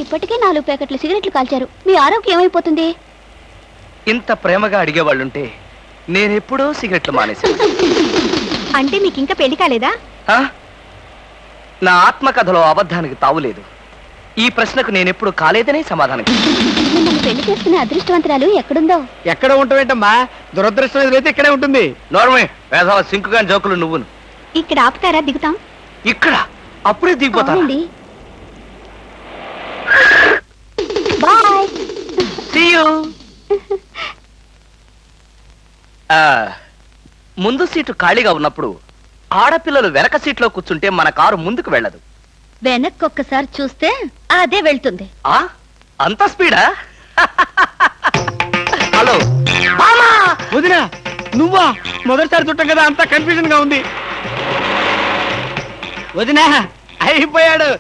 ఇప్పటికే 4 ప్యాకెట్లు సిగరెట్లు కాల్చారు. మీ ఆరోగ్యం ఏమైపోతుంది? ఇంత ప్రేమగా అడిగేవాళ్ళుంటే నేనెప్పుడో సిగరెట్లు మానేశాను. అంటే మీకు ఇంకా పెళ్లి కాలేదా? నా ఆత్మకథలో అబద్ధానికి తావులేదు. ఈ ప్రశ్నకు నేనెప్పుడు కాలేదనే సమాధానం. మిమ్మల్ని పెళ్లి చేసుకునే అదృష్టవంతురాలు ఎక్కడుందో. ఎక్కడ ఉంటావేంటమ్మా? దురదృష్టం ఎదురైతే ఇక్కడే ఉంటుంది. నోర్మే వేసవ సింకుగాని జోకులు నువ్వును. ఇక్కడ ఆపుతారా? దిగుతాం. ఇక్కడ అప్పుడే దిగిపోతానండి. బాయ్. See you. ముందు సీటు ఖాళీగా ఉన్నప్పుడు ఆడపిల్లలు వెనక సీట్లో కూర్చుంటే మన కారు ముందుకు వెళ్ళదు. వెనక్కి ఒక్కసారి చూస్తే అదే వెళ్తుంది. అంత స్పీడా? హలో వదినా, నువ్వా? మొదటిసారి చుట్టం కదా, అంతా కన్ఫ్యూజన్ గా ఉంది. వదినా అయిపోయాడు.